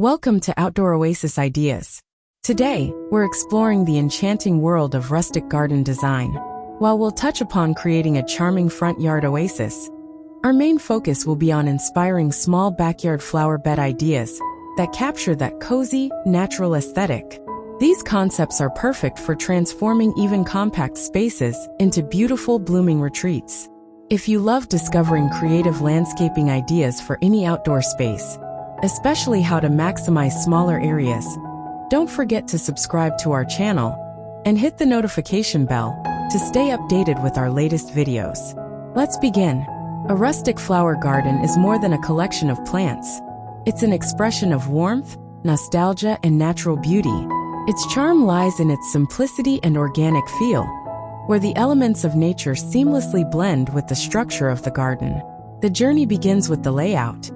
Welcome to Outdoor Oasis Ideas. Today, we're exploring the enchanting world of rustic garden design. While we'll touch upon creating a charming front yard oasis, our main focus will be on inspiring small backyard flower bed ideas that capture that cozy, natural aesthetic. These concepts are perfect for transforming even compact spaces into beautiful blooming retreats. If you love discovering creative landscaping ideas for any outdoor space, especially how to maximize smaller areas, don't forget to subscribe to our channel and hit the notification bell to stay updated with our latest videos. Let's begin. A rustic flower garden is more than a collection of plants. It's an expression of warmth, nostalgia, and natural beauty. Its charm lies in its simplicity and organic feel, where the elements of nature seamlessly blend with the structure of the garden. The journey begins with the layout.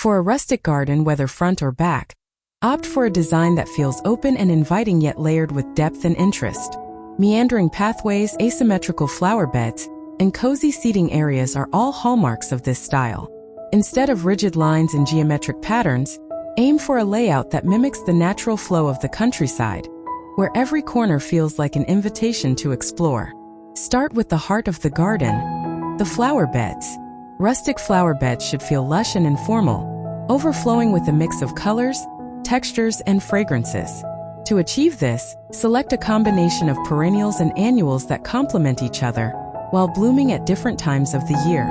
For a rustic garden, whether front or back, opt for a design that feels open and inviting yet layered with depth and interest. Meandering pathways, asymmetrical flower beds, and cozy seating areas are all hallmarks of this style. Instead of rigid lines and geometric patterns, aim for a layout that mimics the natural flow of the countryside, where every corner feels like an invitation to explore. Start with the heart of the garden, the flower beds. Rustic flower beds should feel lush and informal, overflowing with a mix of colors, textures, and fragrances. To achieve this, select a combination of perennials and annuals that complement each other while blooming at different times of the year.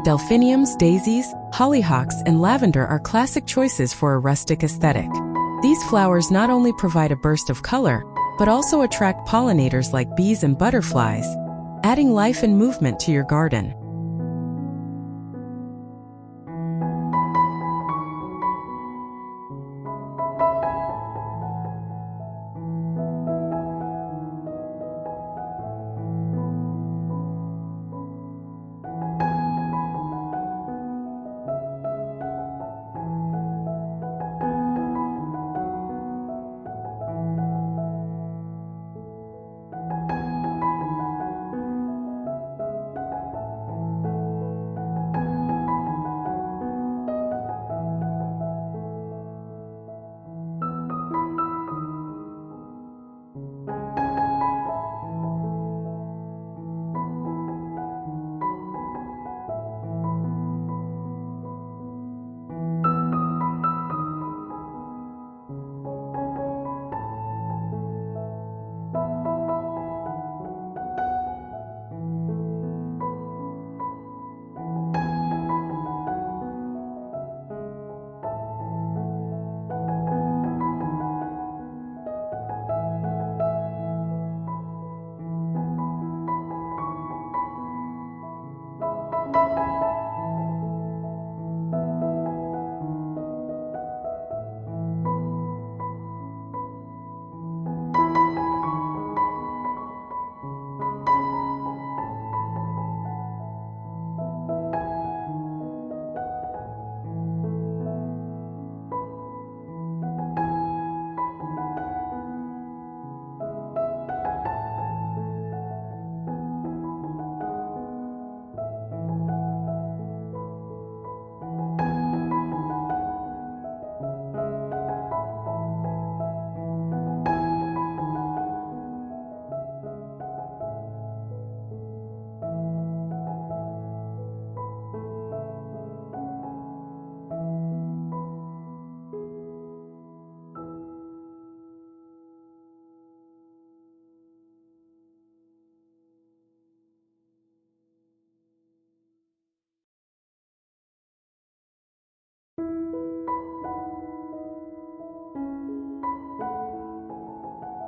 Delphiniums, daisies, hollyhocks, and lavender are classic choices for a rustic aesthetic. These flowers not only provide a burst of color, but also attract pollinators like bees and butterflies, adding life and movement to your garden.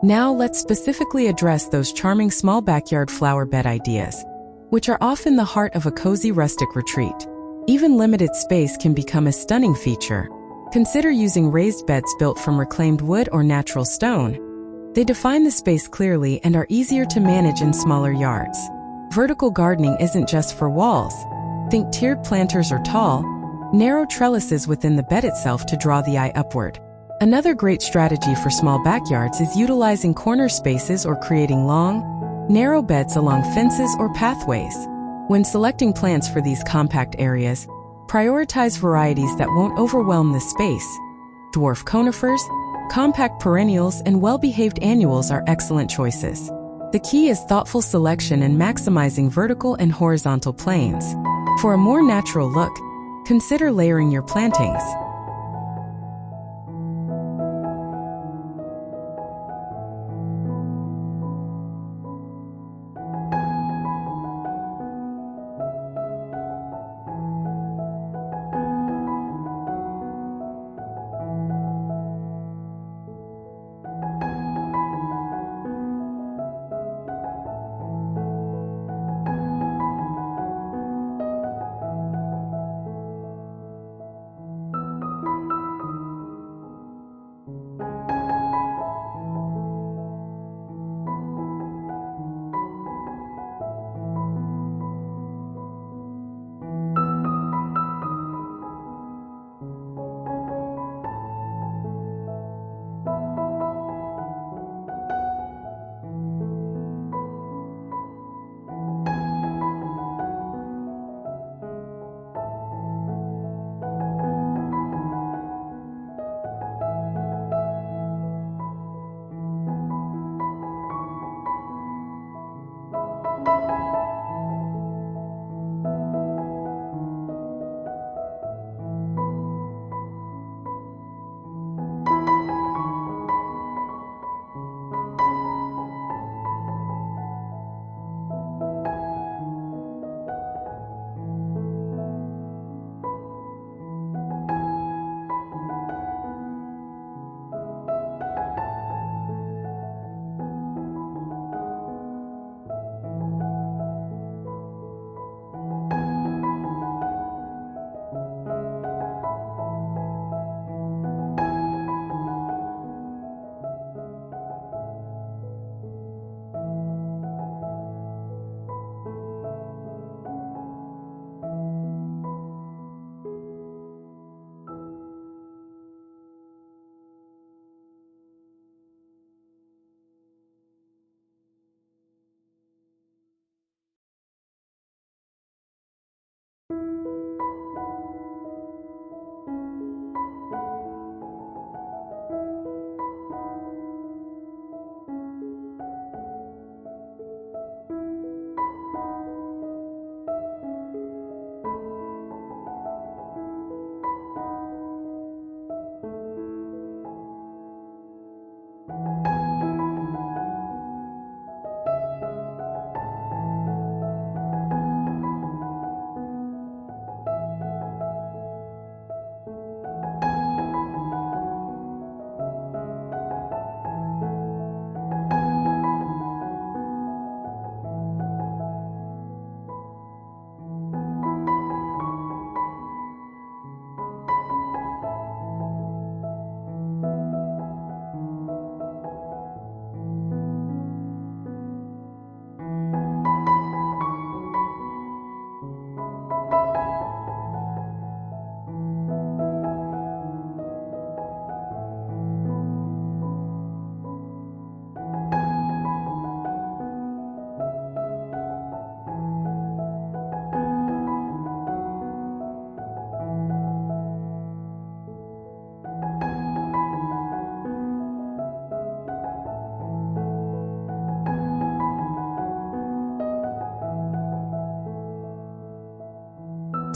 Now let's specifically address those charming small backyard flower bed ideas, which are often the heart of a cozy rustic retreat. Even limited space can become a stunning feature. Consider using raised beds built from reclaimed wood or natural stone. They define the space clearly and are easier to manage in smaller yards. Vertical gardening isn't just for walls. Think tiered planters or tall, narrow trellises within the bed itself to draw the eye upward. Another great strategy for small backyards is utilizing corner spaces or creating long, narrow beds along fences or pathways. When selecting plants for these compact areas, prioritize varieties that won't overwhelm the space. Dwarf conifers, compact perennials, and well-behaved annuals are excellent choices. The key is thoughtful selection and maximizing vertical and horizontal planes. For a more natural look, consider layering your plantings.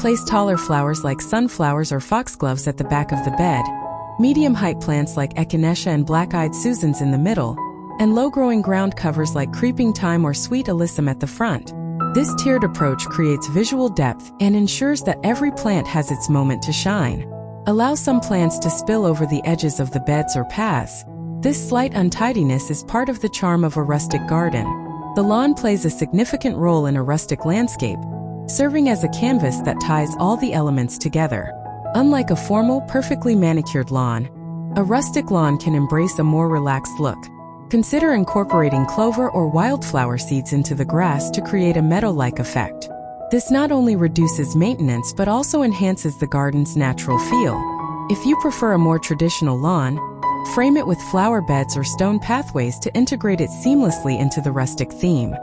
Place taller flowers like sunflowers or foxgloves at the back of the bed, medium-height plants like echinacea and black-eyed Susans in the middle, and low-growing ground covers like creeping thyme or sweet alyssum at the front. This tiered approach creates visual depth and ensures that every plant has its moment to shine. Allow some plants to spill over the edges of the beds or paths, This slight untidiness is part of the charm of a rustic garden. The lawn plays a significant role in a rustic landscape, serving as a canvas that ties all the elements together. Unlike a formal, perfectly manicured lawn, a rustic lawn can embrace a more relaxed look. Consider incorporating clover or wildflower seeds into the grass to create a meadow-like effect. This not only reduces maintenance but also enhances the garden's natural feel. If you prefer a more traditional lawn, frame it with flower beds or stone pathways to integrate it seamlessly into the rustic theme.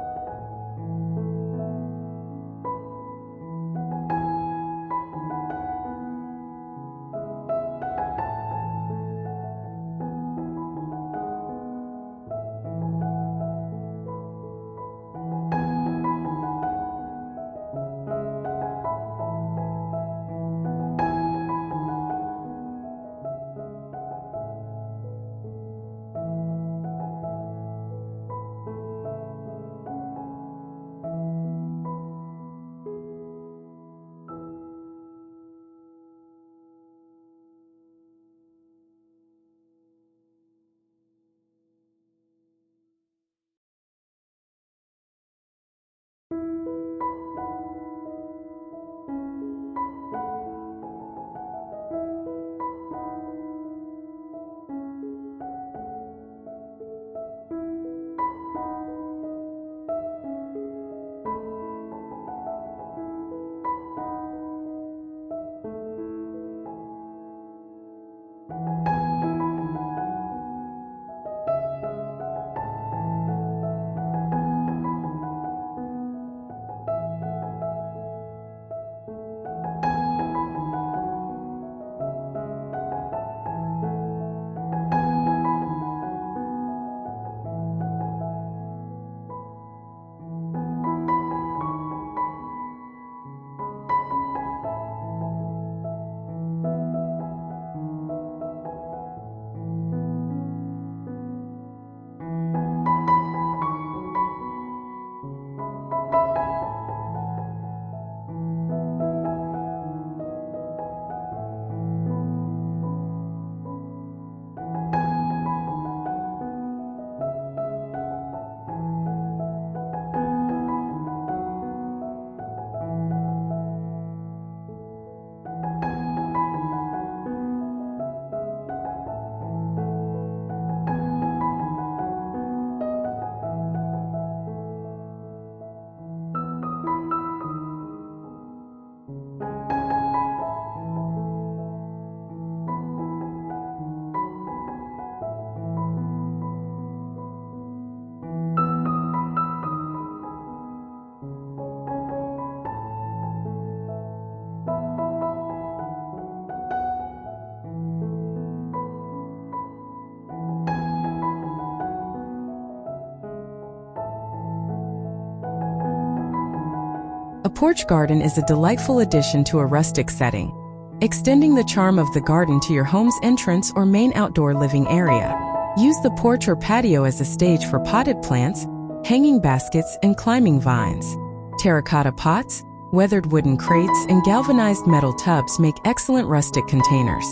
A porch garden is a delightful addition to a rustic setting, extending the charm of the garden to your home's entrance or main outdoor living area. Use the porch or patio as a stage for potted plants, hanging baskets, and climbing vines. Terracotta pots, weathered wooden crates, and galvanized metal tubs make excellent rustic containers.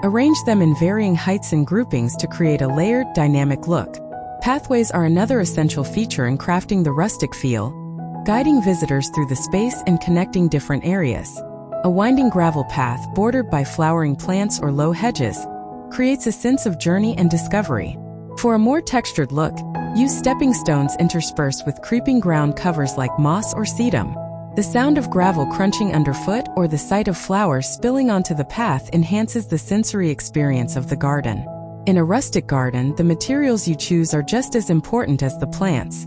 Arrange them in varying heights and groupings to create a layered, dynamic look. Pathways are another essential feature in crafting the rustic feel, guiding visitors through the space and connecting different areas. A winding gravel path bordered by flowering plants or low hedges creates a sense of journey and discovery. For a more textured look, use stepping stones interspersed with creeping ground covers like moss or sedum. The sound of gravel crunching underfoot or the sight of flowers spilling onto the path enhances the sensory experience of the garden. In a rustic garden, the materials you choose are just as important as the plants.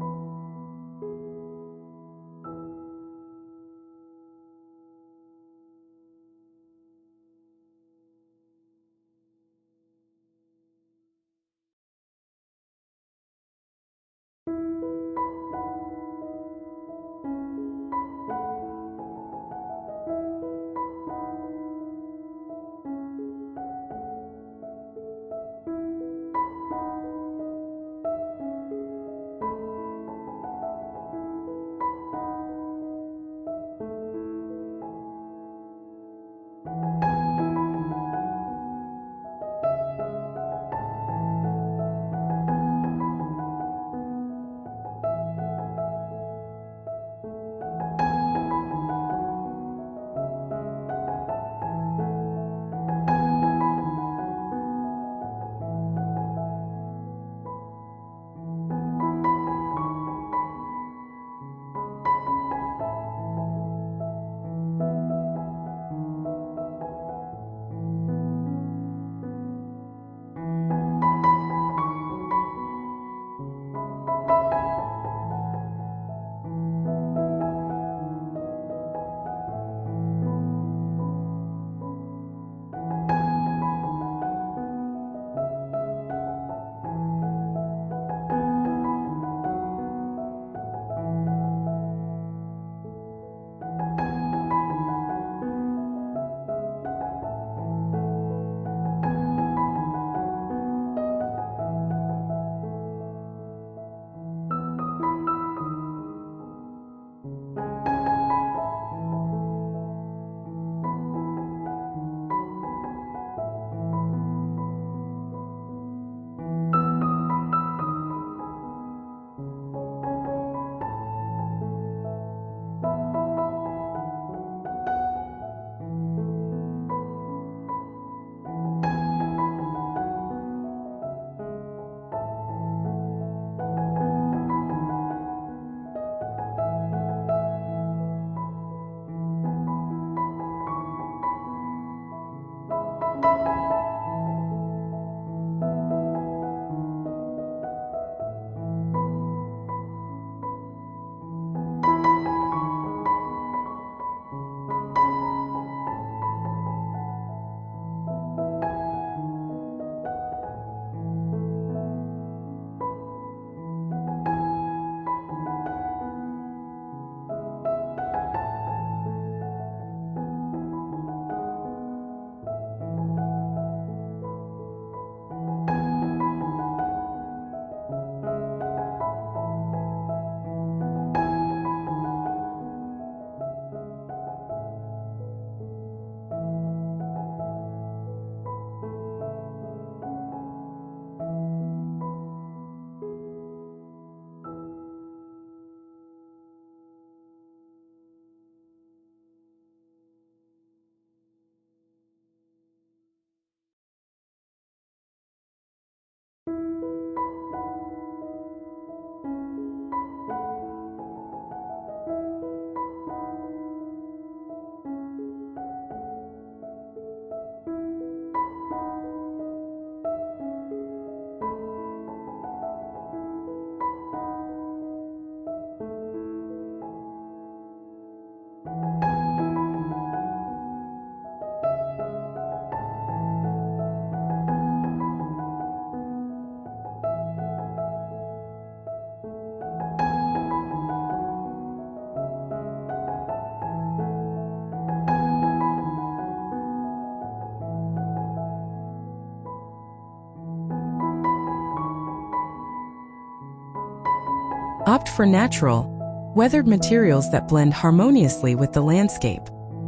Opt for natural, weathered materials that blend harmoniously with the landscape.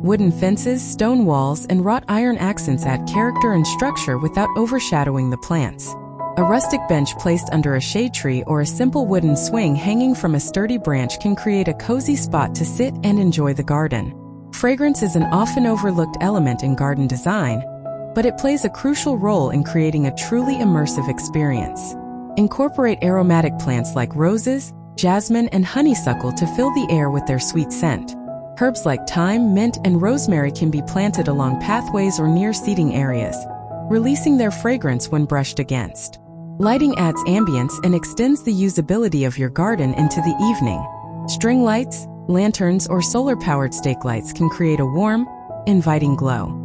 Wooden fences, stone walls, and wrought iron accents add character and structure without overshadowing the plants. A rustic bench placed under a shade tree or a simple wooden swing hanging from a sturdy branch can create a cozy spot to sit and enjoy the garden. Fragrance is an often overlooked element in garden design, but it plays a crucial role in creating a truly immersive experience. Incorporate aromatic plants like roses, jasmine, and honeysuckle to fill the air with their sweet scent. Herbs like thyme, mint, and rosemary can be planted along pathways or near seating areas, releasing their fragrance when brushed against. Lighting adds ambience and extends the usability of your garden into the evening. String lights, lanterns, or solar-powered stake lights can create a warm, inviting glow.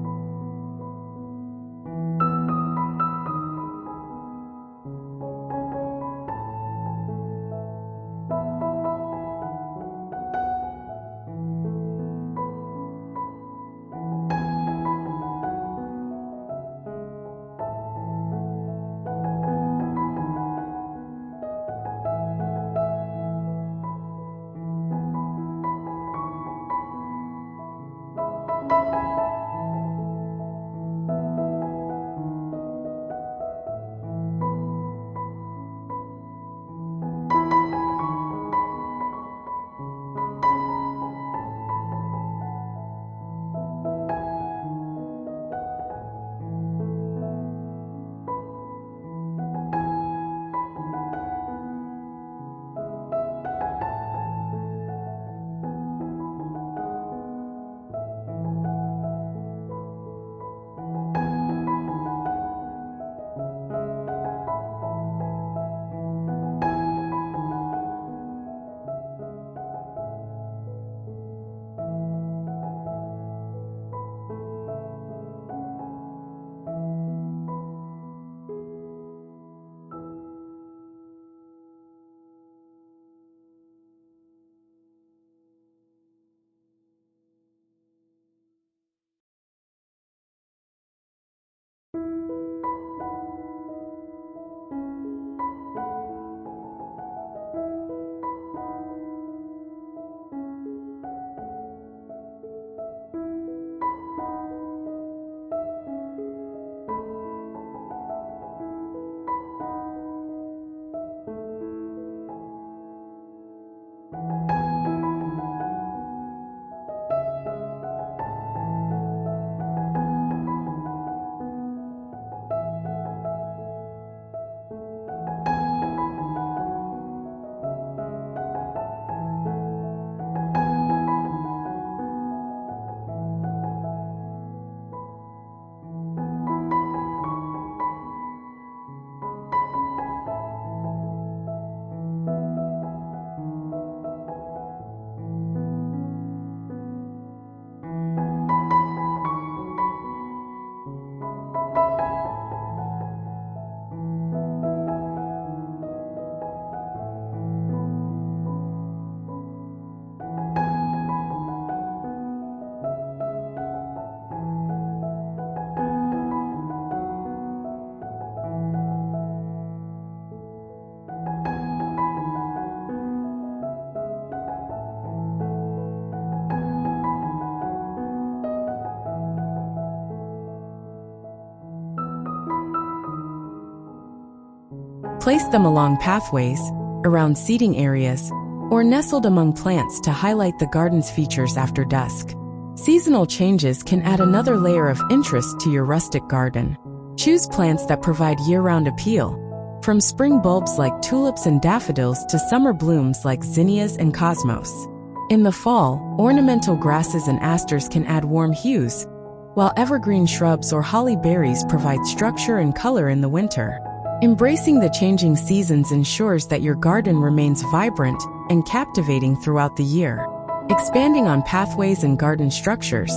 Place them along pathways, around seating areas, or nestled among plants to highlight the garden's features after dusk. Seasonal changes can add another layer of interest to your rustic garden. Choose plants that provide year-round appeal, from spring bulbs like tulips and daffodils to summer blooms like zinnias and cosmos. In the fall, ornamental grasses and asters can add warm hues, while evergreen shrubs or holly berries provide structure and color in the winter. Embracing the changing seasons ensures that your garden remains vibrant and captivating throughout the year. Expanding on pathways and garden structures.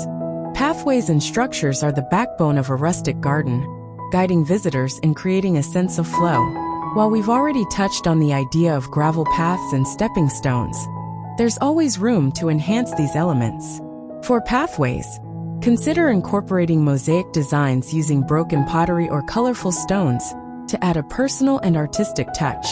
Pathways and structures are the backbone of a rustic garden, guiding visitors and creating a sense of flow. While we've already touched on the idea of gravel paths and stepping stones, there's always room to enhance these elements. For pathways, consider incorporating mosaic designs using broken pottery or colorful stones to add a personal and artistic touch.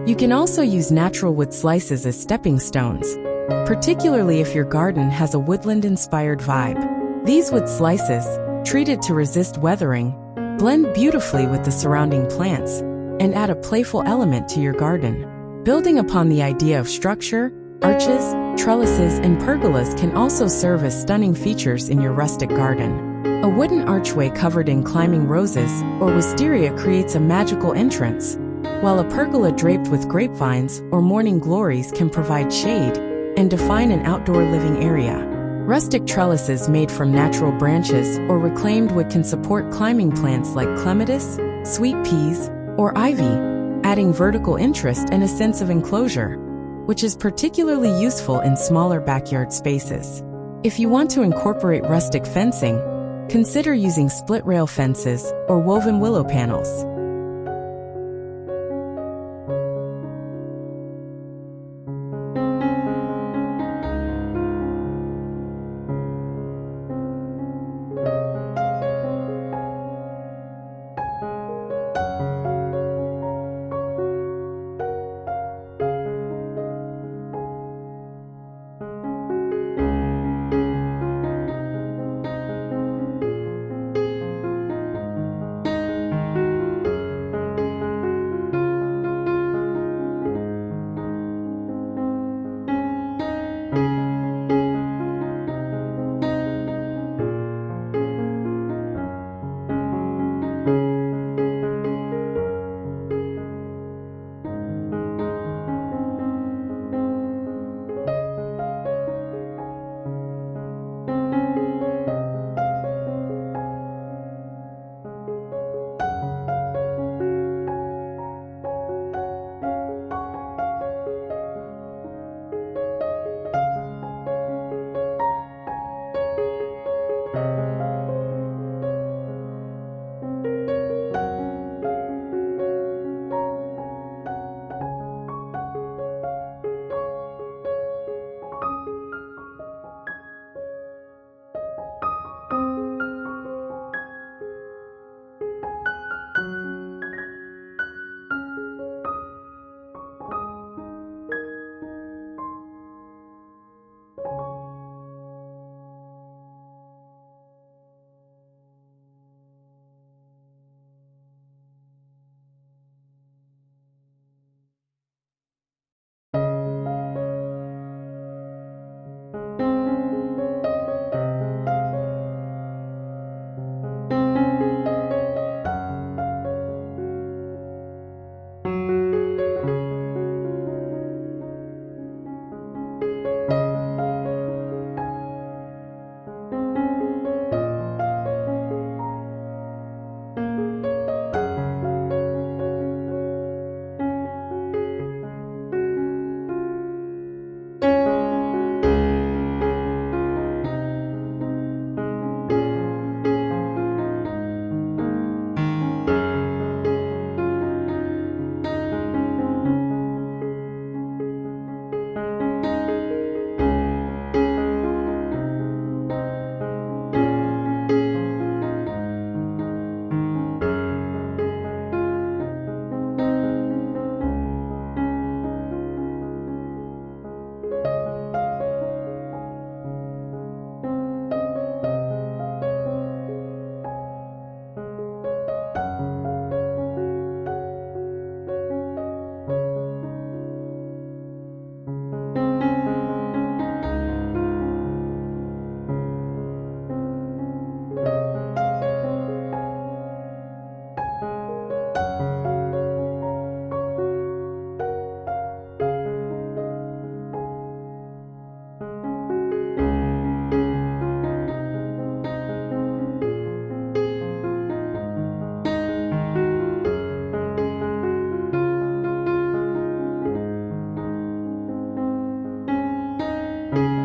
You can also use natural wood slices as stepping stones, particularly if your garden has a woodland-inspired vibe. These wood slices, treated to resist weathering, blend beautifully with the surrounding plants and add a playful element to your garden. Building upon the idea of structure, arches, trellises, and pergolas can also serve as stunning features in your rustic garden. A wooden archway covered in climbing roses or wisteria creates a magical entrance, while a pergola draped with grapevines or morning glories can provide shade and define an outdoor living area. Rustic trellises made from natural branches or reclaimed wood can support climbing plants like clematis, sweet peas, or ivy, adding vertical interest and a sense of enclosure, which is particularly useful in smaller backyard spaces. If you want to incorporate rustic fencing, consider using split rail fences or woven willow panels.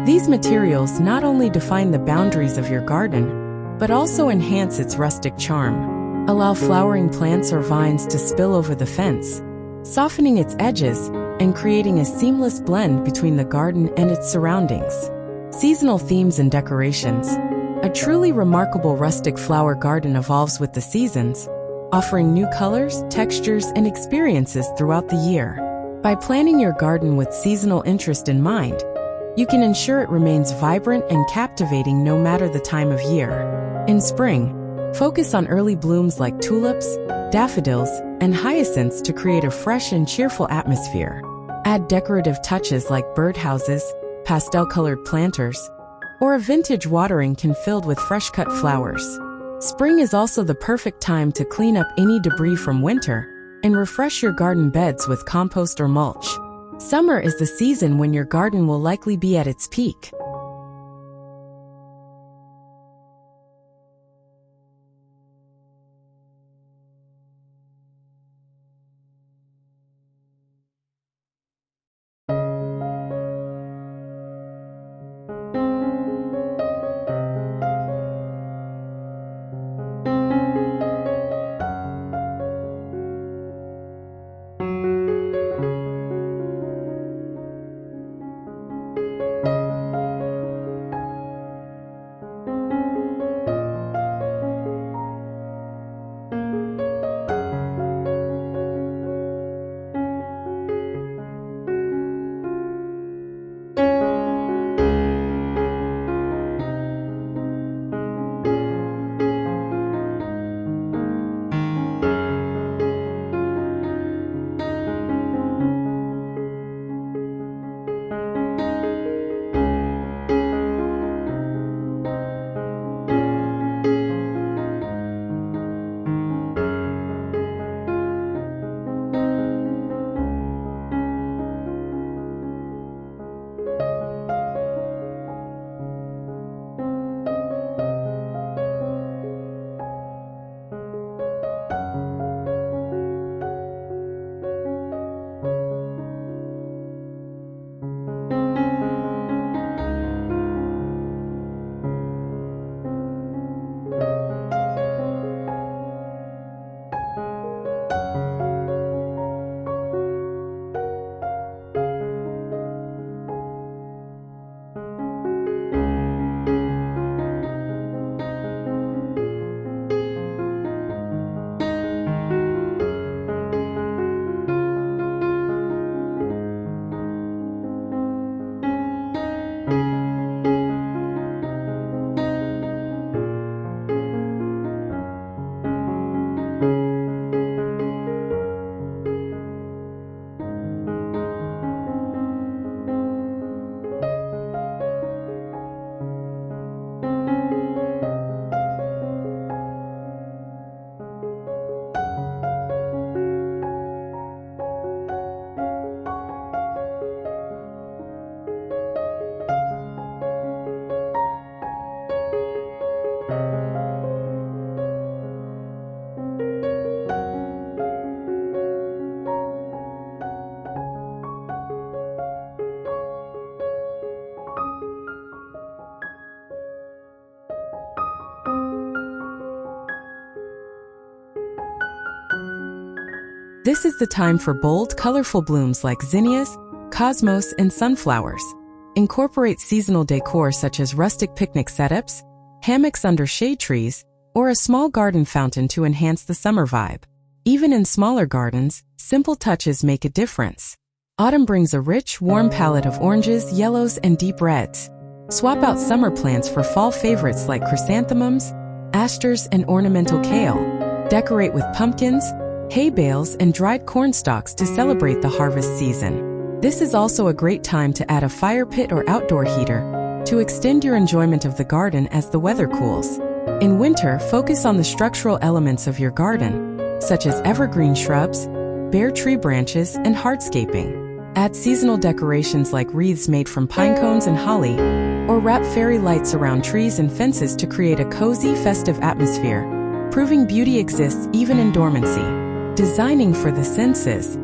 These materials not only define the boundaries of your garden, but also enhance its rustic charm. Allow flowering plants or vines to spill over the fence, softening its edges and creating a seamless blend between the garden and its surroundings. Seasonal themes and decorations. A truly remarkable rustic flower garden evolves with the seasons, offering new colors, textures, and experiences throughout the year. By planning your garden with seasonal interest in mind, you can ensure it remains vibrant and captivating no matter the time of year. In spring, focus on early blooms like tulips, daffodils, and hyacinths to create a fresh and cheerful atmosphere. Add decorative touches like birdhouses, pastel-colored planters, or a vintage watering can filled with fresh-cut flowers. Spring is also the perfect time to clean up any debris from winter and refresh your garden beds with compost or mulch. Summer is the season when your garden will likely be at its peak. This is the time for bold, colorful blooms like zinnias, cosmos, and sunflowers. Incorporate seasonal decor such as rustic picnic setups, hammocks under shade trees, or a small garden fountain to enhance the summer vibe. Even in smaller gardens, simple touches make a difference. Autumn brings a rich, warm palette of oranges, yellows, and deep reds. Swap out summer plants for fall favorites like chrysanthemums, asters, and ornamental kale. Decorate with pumpkins, hay bales, and dried corn stalks to celebrate the harvest season. This is also a great time to add a fire pit or outdoor heater to extend your enjoyment of the garden as the weather cools. In winter, focus on the structural elements of your garden, such as evergreen shrubs, bare tree branches, and hardscaping. Add seasonal decorations like wreaths made from pine cones and holly, or wrap fairy lights around trees and fences to create a cozy, festive atmosphere, proving beauty exists even in dormancy. Designing for the senses.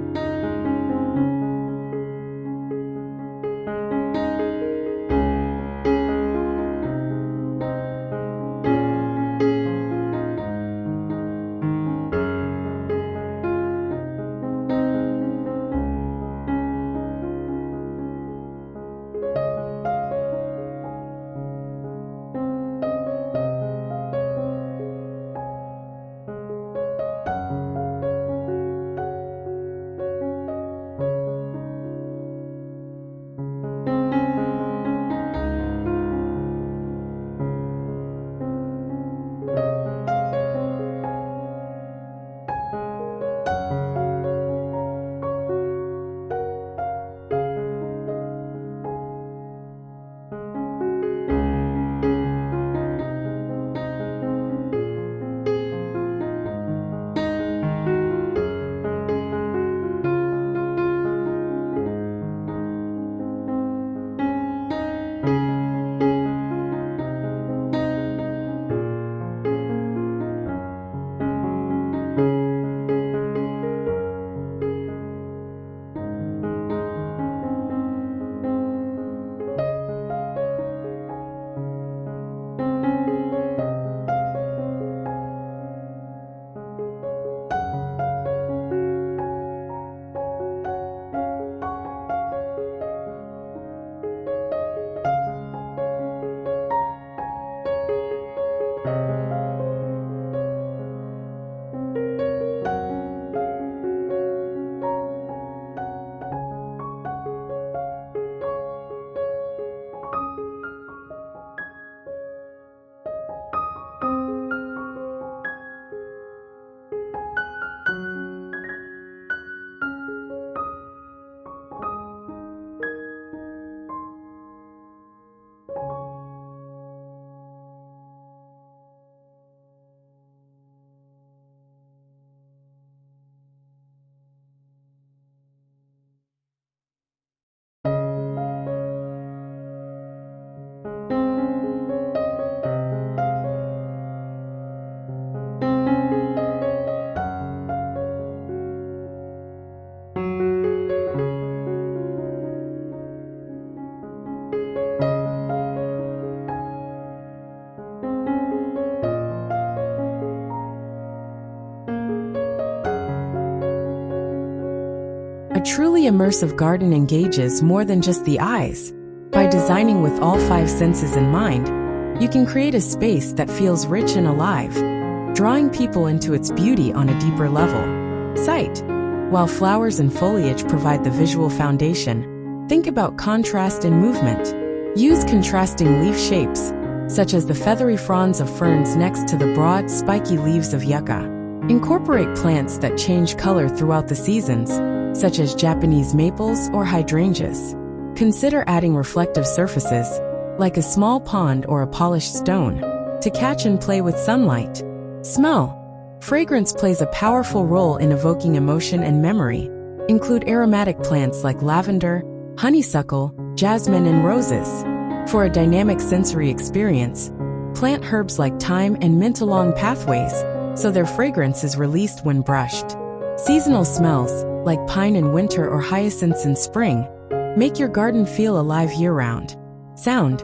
truly immersive garden engages more than just the eyes. By designing with all five senses in mind, you can create a space that feels rich and alive, drawing people into its beauty on a deeper level. Sight. While flowers and foliage provide the visual foundation, think about contrast and movement. Use contrasting leaf shapes, such as the feathery fronds of ferns next to the broad, spiky leaves of yucca. Incorporate plants that change color throughout the seasons, such as Japanese maples or hydrangeas. Consider adding reflective surfaces, like a small pond or a polished stone, to catch and play with sunlight. Smell. Fragrance plays a powerful role in evoking emotion and memory. Include aromatic plants like lavender, honeysuckle, jasmine, and roses. For a dynamic sensory experience, plant herbs like thyme and mint along pathways, so their fragrance is released when brushed. Seasonal smells, like pine in winter or hyacinths in spring, make your garden feel alive year-round. Sound.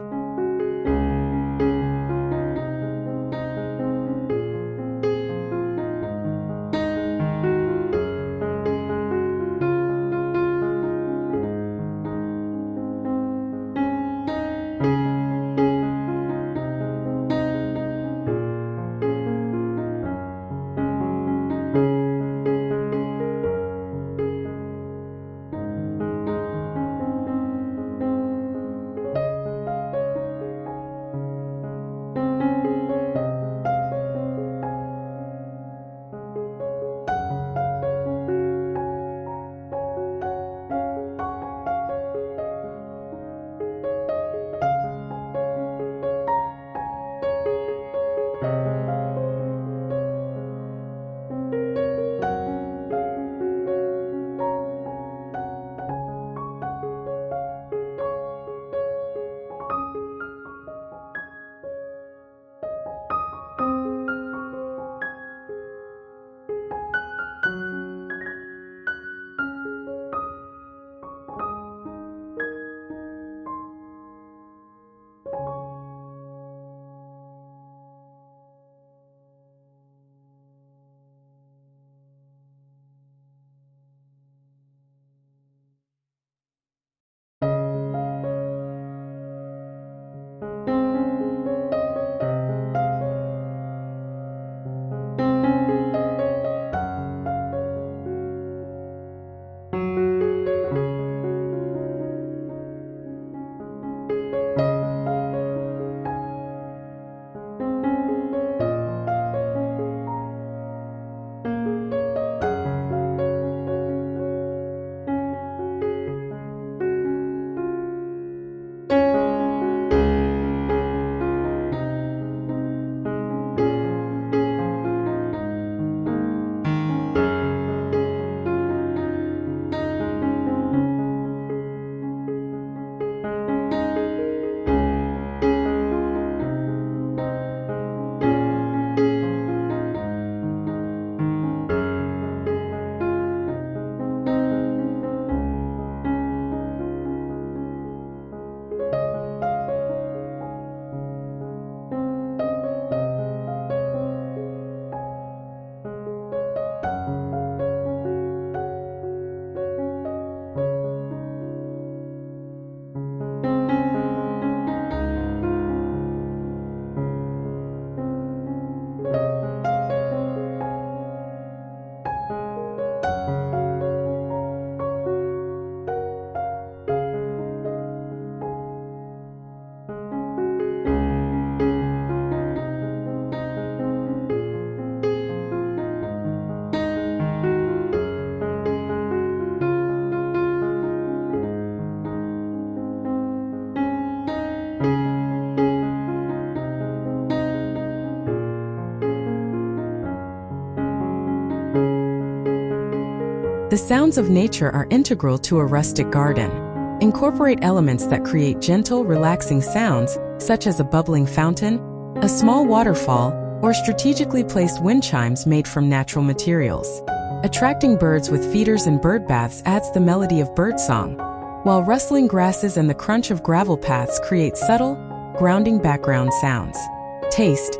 The sounds of nature are integral to a rustic garden. Incorporate elements that create gentle, relaxing sounds, such as a bubbling fountain, a small waterfall, or strategically placed wind chimes made from natural materials. Attracting birds with feeders and bird baths adds the melody of birdsong, while rustling grasses and the crunch of gravel paths create subtle, grounding background sounds. Taste.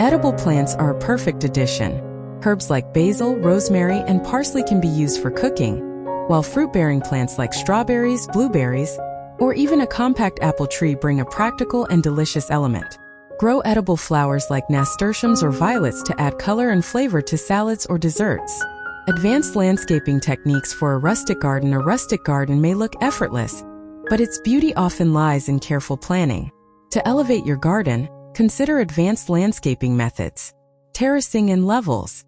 Edible plants are a perfect addition. Herbs like basil, rosemary, and parsley can be used for cooking, while fruit-bearing plants like strawberries, blueberries, or even a compact apple tree bring a practical and delicious element. Grow edible flowers like nasturtiums or violets to add color and flavor to salads or desserts. Advanced landscaping techniques for a rustic garden. A rustic garden may look effortless, but its beauty often lies in careful planning. To elevate your garden, consider advanced landscaping methods, terracing and levels.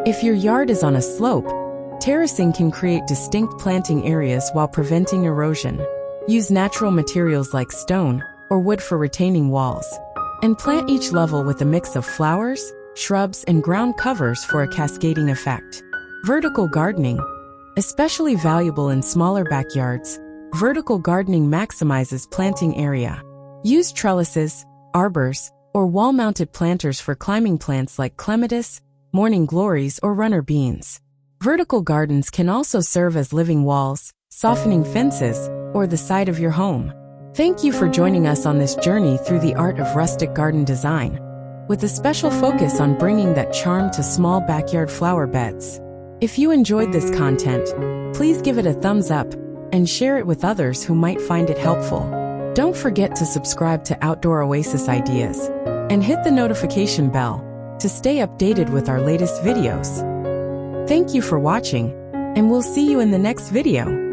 If your yard is on a slope, terracing can create distinct planting areas while preventing erosion. Use natural materials like stone or wood for retaining walls, and plant each level with a mix of flowers, shrubs, and ground covers for a cascading effect. Vertical gardening, especially valuable in smaller backyards, vertical gardening maximizes planting area. Use trellises, arbors, or wall-mounted planters for climbing plants like clematis, morning glories, or runner beans. Vertical gardens can also serve as living walls, softening fences, or the side of your home. Thank you for joining us on this journey through the art of rustic garden design, with a special focus on bringing that charm to small backyard flower beds. If you enjoyed this content, please give it a thumbs up and share it with others who might find it helpful. Don't forget to subscribe to Outdoor Oasis Ideas and hit the notification bell to stay updated with our latest videos. Thank you for watching, and we'll see you in the next video.